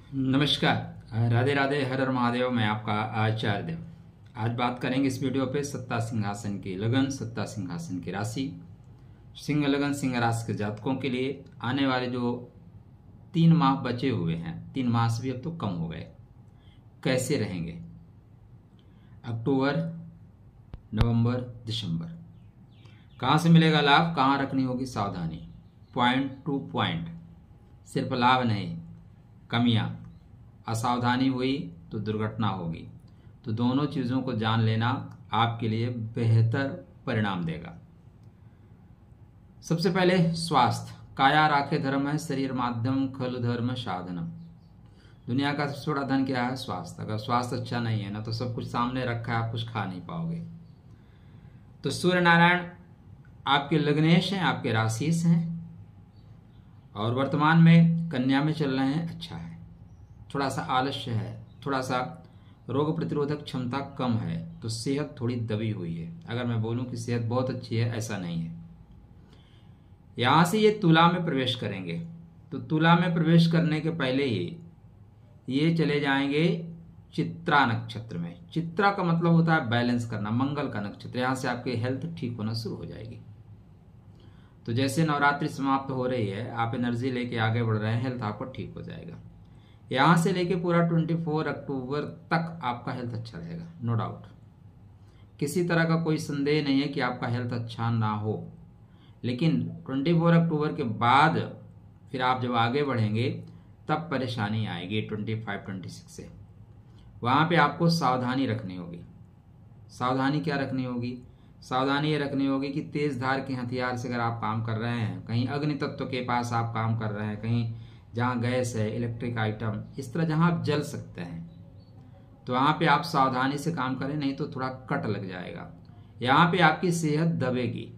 नमस्कार, राधे राधे, हर हर महादेव। मैं आपका आचार्य देव। आज बात करेंगे इस वीडियो पे सत्ता सिंहासन की लगन, सत्ता सिंहासन की राशि। सिंह लगन सिंह राशि के जातकों के लिए आने वाले जो 3 माह बचे हुए हैं, 3 माह से भी अब तो कम हो गए, कैसे रहेंगे? अक्टूबर, नवंबर, दिसंबर। कहाँ से मिलेगा लाभ, कहाँ रखनी होगी सावधानी? पॉइंट टू पॉइंट, सिर्फ लाभ नहीं, कमियां। असावधानी हुई तो दुर्घटना होगी। तो दोनों चीज़ों को जान लेना आपके लिए बेहतर परिणाम देगा। सबसे पहले स्वास्थ्य। काया राखे धर्म है, शरीर माध्यम खलु धर्म साधनम। दुनिया का सबसे बड़ा धन क्या है? स्वास्थ्य। अगर स्वास्थ्य अच्छा नहीं है ना तो सब कुछ सामने रखा है, आप कुछ खा नहीं पाओगे। तो सूर्य नारायण आपके लग्नेश हैं, आपके राशिश हैं और वर्तमान में कन्या में चल रहे हैं। अच्छा है, थोड़ा सा आलस्य है, थोड़ा सा रोग प्रतिरोधक क्षमता कम है, तो सेहत थोड़ी दबी हुई है। अगर मैं बोलूं कि सेहत बहुत अच्छी है, ऐसा नहीं है। यहां से ये तुला में प्रवेश करेंगे, तो तुला में प्रवेश करने के पहले ही ये चले जाएंगे चित्रा नक्षत्र में। चित्रा का मतलब होता है बैलेंस करना, मंगल का नक्षत्र। यहां से आपकी हेल्थ ठीक होना शुरू हो जाएगी। तो जैसे नवरात्रि समाप्त हो रही है, आप एनर्जी लेके आगे बढ़ रहे हैं, हेल्थ आपका ठीक हो जाएगा। यहां से लेके पूरा 24 अक्टूबर तक आपका हेल्थ अच्छा रहेगा, नो डाउट। किसी तरह का कोई संदेह नहीं है कि आपका हेल्थ अच्छा ना हो, लेकिन 24 अक्टूबर के बाद फिर आप जब आगे बढ़ेंगे तब परेशानी आएगी 25-26 से। वहां पे आपको सावधानी रखनी होगी। सावधानी क्या रखनी होगी? सावधानी ये रखनी होगी कि तेज धार के हथियार से अगर आप काम कर रहे हैं, कहीं अग्नि तत्व के पास आप काम कर रहे हैं, कहीं जहां गैस है, इलेक्ट्रिक आइटम, इस तरह जहां आप जल सकते हैं, तो वहां पे आप सावधानी से काम करें, नहीं तो थोड़ा कट लग जाएगा। यहाँ पे आपकी सेहत दबेगी,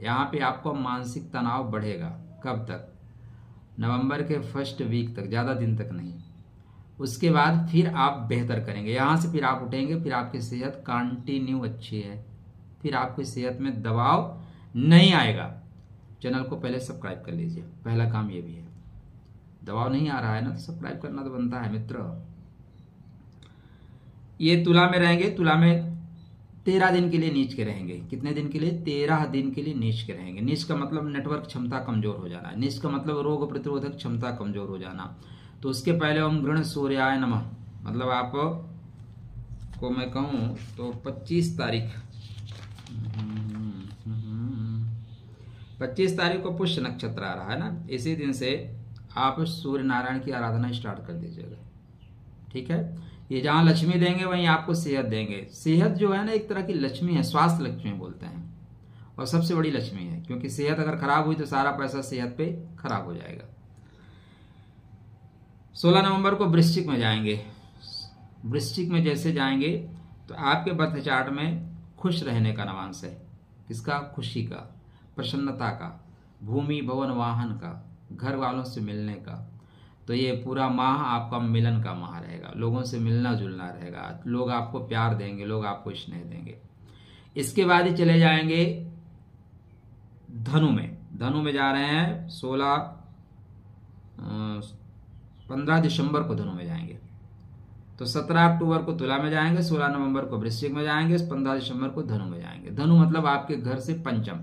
यहाँ पे आपको मानसिक तनाव बढ़ेगा। कब तक? नवंबर के फर्स्ट वीक तक, ज्यादा दिन तक नहीं। उसके बाद फिर आप बेहतर करेंगे, यहां से फिर आप उठेंगे, फिर आपकी सेहत कंटिन्यू अच्छी है, फिर आपकी सेहत में दबाव नहीं आएगा। चैनल को पहले सब्सक्राइब कर लीजिए, पहला काम ये भी है। दबाव नहीं आ रहा है ना, तो सब्सक्राइब करना तो बनता है मित्र। ये तुला में रहेंगे, तुला में 13 दिन के लिए नीच के रहेंगे। कितने दिन के लिए? 13 दिन के लिए नीच के रहेंगे। नीच का मतलब नेटवर्क क्षमता कमजोर हो जाना, नीच का मतलब रोग प्रतिरोधक क्षमता कमजोर हो जाना। तो उसके पहले ओम गृण सूर्याय नमः, मतलब आप को मैं कहूं तो 25 तारीख को पुष्य नक्षत्र आ रहा है ना, इसी दिन से आप सूर्य नारायण की आराधना स्टार्ट कर दीजिएगा। ठीक है, ये जहां लक्ष्मी देंगे वहीं आपको सेहत देंगे। सेहत जो है ना एक तरह की लक्ष्मी है, स्वास्थ्य लक्ष्मी बोलते हैं, और सबसे बड़ी लक्ष्मी है, क्योंकि सेहत अगर खराब हुई तो सारा पैसा सेहत पे खराब हो जाएगा। 16 नवंबर को वृश्चिक में जाएंगे। वृश्चिक में जैसे जाएंगे तो आपके बर्थ चार्ट में खुश रहने का नवांश है। किसका? खुशी का, प्रसन्नता का, भूमि भवन वाहन का, घर वालों से मिलने का। तो ये पूरा माह आपका मिलन का माह रहेगा, लोगों से मिलना जुलना रहेगा, लोग आपको प्यार देंगे, लोग आपको स्नेह देंगे। इसके बाद ही चले जाएंगे धनु में। धनु में जा रहे हैं 15 दिसंबर को धनु में जाएंगे। तो 17 अक्टूबर को तुला में जाएंगे, 16 नवंबर को वृश्चिक में जाएंगे, 15 दिसंबर को धनु में जाएंगे। धनु मतलब आपके घर से पंचम,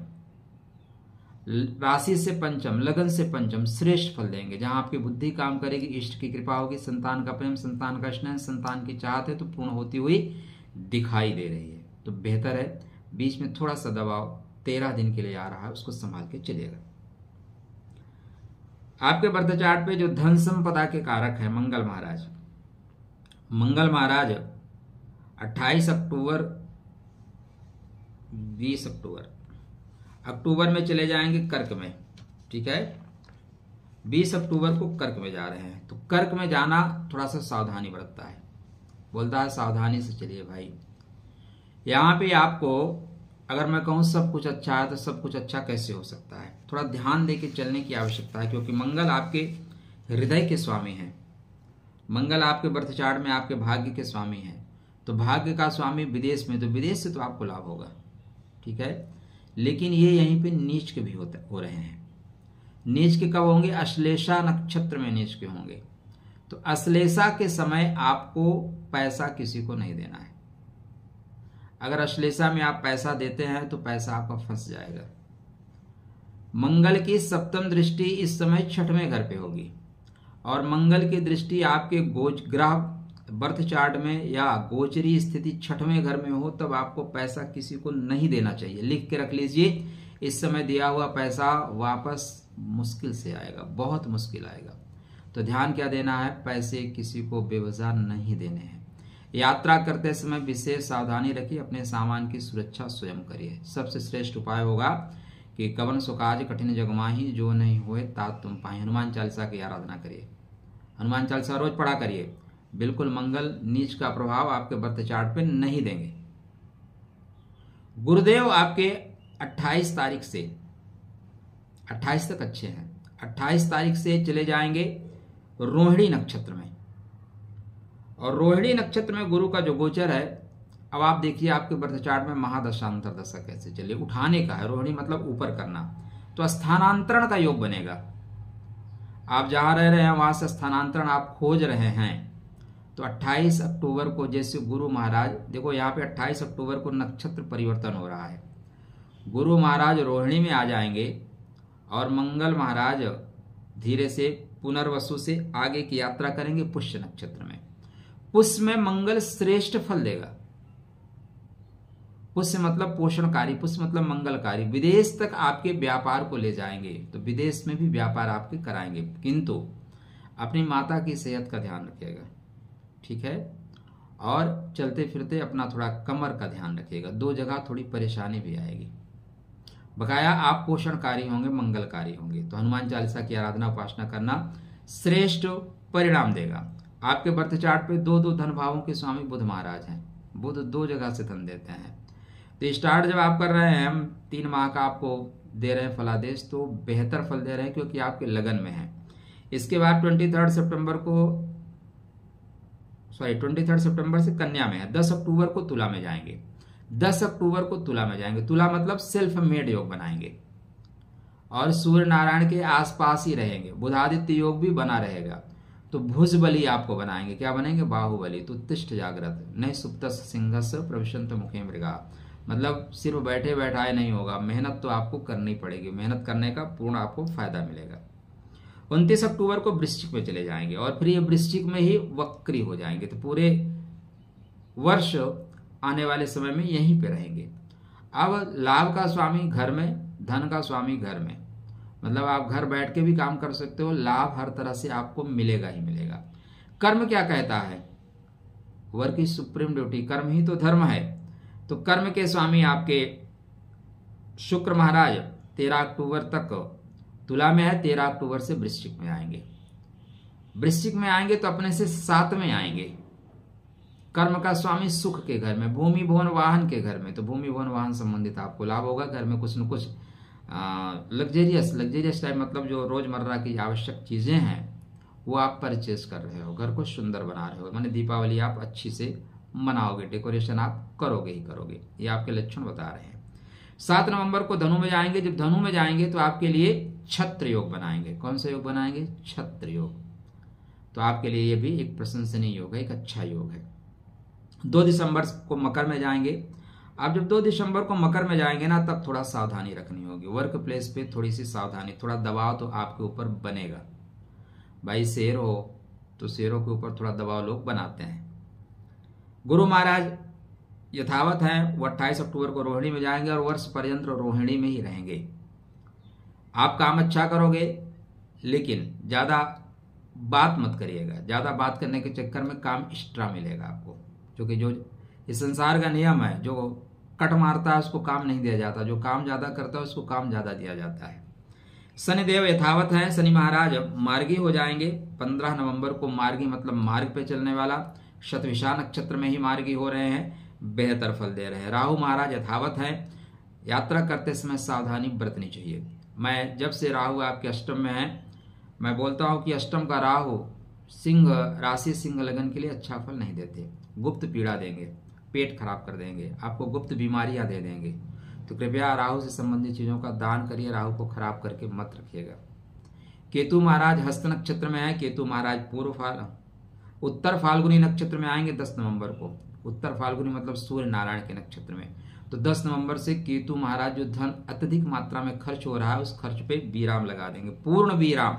राशि से पंचम, लगन से पंचम, श्रेष्ठ फल देंगे। जहां आपकी बुद्धि काम करेगी, इष्ट की कृपा होगी, संतान का प्रेम, संतान का स्नेह, संतान की चाहत है तो पूर्ण होती हुई दिखाई दे रही है। तो बेहतर है, बीच में थोड़ा सा दबाव 13 दिन के लिए आ रहा है, उसको संभाल के चलिएगा। आपके बर्थ चार्ट पे जो धन संपदा के कारक है मंगल महाराज, मंगल महाराज 28 अक्टूबर, 20 अक्टूबर में चले जाएंगे कर्क में। ठीक है, 20 अक्टूबर को कर्क में जा रहे हैं। तो कर्क में जाना थोड़ा सा सावधानी बरतता है, बोलता है सावधानी से चलिए भाई। यहां पे आपको अगर मैं कहूं सब कुछ अच्छा है, तो सब कुछ अच्छा कैसे हो सकता है? थोड़ा ध्यान देके चलने की आवश्यकता है, क्योंकि मंगल आपके हृदय के स्वामी हैं। मंगल आपके बर्थ चार्ट में आपके भाग्य के स्वामी हैं। तो भाग्य का स्वामी विदेश में, तो विदेश से तो आपको लाभ होगा। ठीक है, लेकिन ये यहीं पे नीच के भी हो रहे हैं। नीच के कब होंगे? अश्लेषा नक्षत्र में नीच के होंगे। तो अश्लेषा के समय आपको पैसा किसी को नहीं देना है। अगर अश्लेषा में आप पैसा देते हैं तो पैसा आपका फंस जाएगा। मंगल की सप्तम दृष्टि इस समय छठवें घर पे होगी और मंगल की दृष्टि आपके ग्रह बर्थ चार्ट में या गोचरी स्थिति छठवें घर में हो तब आपको पैसा किसी को नहीं देना चाहिए। लिख के रख लीजिए, इस समय दिया हुआ पैसा वापस मुश्किल से आएगा, बहुत मुश्किल आएगा। तो ध्यान क्या देना है, पैसे किसी को बेवजह नहीं देने हैं। यात्रा करते समय विशेष सावधानी रखिए, अपने सामान की सुरक्षा स्वयं करिए। सबसे श्रेष्ठ उपाय होगा कि कवन सुकाज कठिन जग माही, जो नहीं होए तात तुम पाही। हनुमान चालीसा की आराधना करिए, हनुमान चालीसा रोज पढ़ा करिए। बिल्कुल मंगल नीच का प्रभाव आपके बर्थ चार्ट पे नहीं देंगे। गुरुदेव आपके 28 तारीख से 28 तक अच्छे हैं, 28 तारीख से चले जाएंगे रोहिणी नक्षत्र में। और रोहिणी नक्षत्र में गुरु का जो गोचर है, अब आप देखिए आपके बर्थ चार्ट में महादशांतर दशा कैसे चले। उठाने का है, रोहिणी मतलब ऊपर करना, तो स्थानांतरण का योग बनेगा। आप जहां रह रहे हैं वहां से स्थानांतरण आप खोज रहे हैं। तो 28 अक्टूबर को जैसे गुरु महाराज, देखो यहाँ पे 28 अक्टूबर को नक्षत्र परिवर्तन हो रहा है। गुरु महाराज रोहिणी में आ जाएंगे और मंगल महाराज धीरे से पुनर्वसु से आगे की यात्रा करेंगे पुष्य नक्षत्र में। पुष्य में मंगल श्रेष्ठ फल देगा। पुष्य मतलब पोषणकारी, पुष्य मतलब मंगलकारी। विदेश तक आपके व्यापार को ले जाएंगे, तो विदेश में भी व्यापार आपके कराएंगे, किंतु अपनी माता की सेहत का ध्यान रखिएगा, ठीक है। और चलते फिरते अपना थोड़ा कमर का ध्यान रखिएगा, 2 जगह थोड़ी परेशानी भी आएगी। बकाया आप पोषणकारी होंगे, मंगलकारी होंगे। तो हनुमान चालीसा की आराधना उपासना करना श्रेष्ठ परिणाम देगा। आपके बर्थ चार्ट पे 2 धन भावों के स्वामी बुध महाराज हैं। बुध 2 जगह से धन देते हैं। तो स्टार्ट जब आप कर रहे हैं, हम 3 माह का आपको दे रहे हैं फलादेश, तो बेहतर फल दे रहे हैं क्योंकि आपके लगन में है। इसके बाद 23 सितंबर से कन्या में है। 10 अक्टूबर को तुला में जाएंगे। 10 अक्टूबर को तुला में जाएंगे। तुला मतलब सेल्फ मेड योग बनाएंगे और सूर्य नारायण के आसपास ही रहेंगे। बुधादित्य योग भी बना रहेगा। तो भुजबली आपको बनाएंगे। क्या बनेंगे? बाहुबली। तो उत्तिष्ठ जागृत नहीं सुप्तस सिंहस प्रविशंत मुखे मृगा, मतलब सिर्फ बैठे बैठाए नहीं होगा, मेहनत तो आपको करनी पड़ेगी। मेहनत करने का पूर्ण आपको फायदा मिलेगा। 29 अक्टूबर को वृश्चिक में चले जाएंगे और फिर ये वृश्चिक में ही वक्री हो जाएंगे। तो पूरे वर्ष आने वाले समय में यहीं पे रहेंगे। अब लाभ का स्वामी घर में, धन का स्वामी घर में, मतलब आप घर बैठ के भी काम कर सकते हो। लाभ हर तरह से आपको मिलेगा ही मिलेगा। कर्म क्या कहता है? वर्क की सुप्रीम ड्यूटी, कर्म ही तो धर्म है। तो कर्म के स्वामी आपके शुक्र महाराज 13 अक्टूबर तक तुला में है, 13 अक्टूबर से वृश्चिक में आएंगे। वृश्चिक में आएंगे तो अपने से 7 में आएंगे। कर्म का स्वामी सुख के घर में, भूमि भवन वाहन के घर में। तो भूमि भवन वाहन संबंधित आपको लाभ होगा। घर में कुछ न कुछ लग्जेरियस टाइप, मतलब जो रोजमर्रा की आवश्यक चीजें हैं वो आप परचेज कर रहे हो, घर को सुंदर बना रहे हो। माने दीपावली आप अच्छी से मनाओगे, डेकोरेशन आप करोगे ही करोगे। ये आपके लक्षण बता रहे हैं। 7 नवंबर को धनु में जाएंगे। जब धनु में जाएंगे तो आपके लिए छत्र योग बनाएंगे। कौन सा योग बनाएंगे? छत्र योग। तो आपके लिए ये भी एक प्रशंसनीय योग है, एक अच्छा योग है। 2 दिसंबर को मकर में जाएंगे। आप जब 2 दिसंबर को मकर में जाएंगे ना, तब थोड़ा सावधानी रखनी होगी। वर्क प्लेस पे थोड़ी सी सावधानी, थोड़ा दबाव तो आपके ऊपर बनेगा। भाई शेर हो तो शेरों के ऊपर थोड़ा दबाव लोग बनाते हैं। गुरु महाराज यथावत हैं। वो 28 अक्टूबर को रोहिणी में जाएंगे और वर्ष पर्यंत रोहिणी में ही रहेंगे। आप काम अच्छा करोगे, लेकिन ज्यादा बात मत करिएगा। ज्यादा बात करने के चक्कर में काम एक्स्ट्रा मिलेगा आपको, क्योंकि जो इस संसार का नियम है, जो कट मारता है उसको काम नहीं दिया जाता, जो काम ज्यादा करता है उसको काम ज्यादा दिया जाता है। शनिदेव यथावत है। शनि महाराज मार्गी हो जाएंगे। 15 नवंबर को मार्गी मतलब मार्ग पे चलने वाला, शतविशा नक्षत्र में ही मार्गी हो रहे हैं, बेहतर फल दे रहे हैं। राहु महाराज यथावत है। यात्रा करते समय सावधानी बरतनी चाहिए। मैं जब से राहु आपके अष्टम में है, मैं बोलता हूं कि अष्टम का राहु सिंह राशि, सिंह लगन के लिए अच्छा फल नहीं देते। गुप्त पीड़ा देंगे, पेट खराब कर देंगे, आपको गुप्त बीमारियां दे देंगे। तो कृपया राहु से संबंधित चीजों का दान करिए, राहु को खराब करके मत रखिएगा। केतु महाराज हस्त नक्षत्र में है, केतु महाराज उत्तर फाल्गुनी नक्षत्र में आएंगे 10 नवंबर को। उत्तर फाल्गुनी मतलब सूर्य नारायण के नक्षत्र में। तो 10 नवंबर से केतु महाराज जो धन अत्यधिक मात्रा में खर्च हो रहा है उस खर्च पे विराम लगा देंगे, पूर्ण विराम।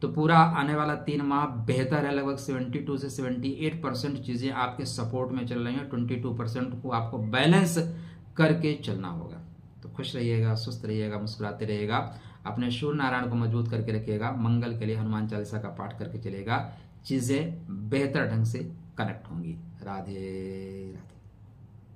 तो पूरा आने वाला 3 माह बेहतर है, लगभग 72 से 78% चीजें आपके सपोर्ट में चल रही हैं। 22% को आपको बैलेंस करके चलना होगा। तो खुश रहिएगा, स्वस्थ रहिएगा, मुस्कुराते रहिएगा, अपने सूर्य नारायण को मजबूत करके रखिएगा। मंगल के लिए हनुमान चालीसा का पाठ करके चलेगा, चीजें बेहतर ढंग से कनेक्ट होंगी। राधे राधे।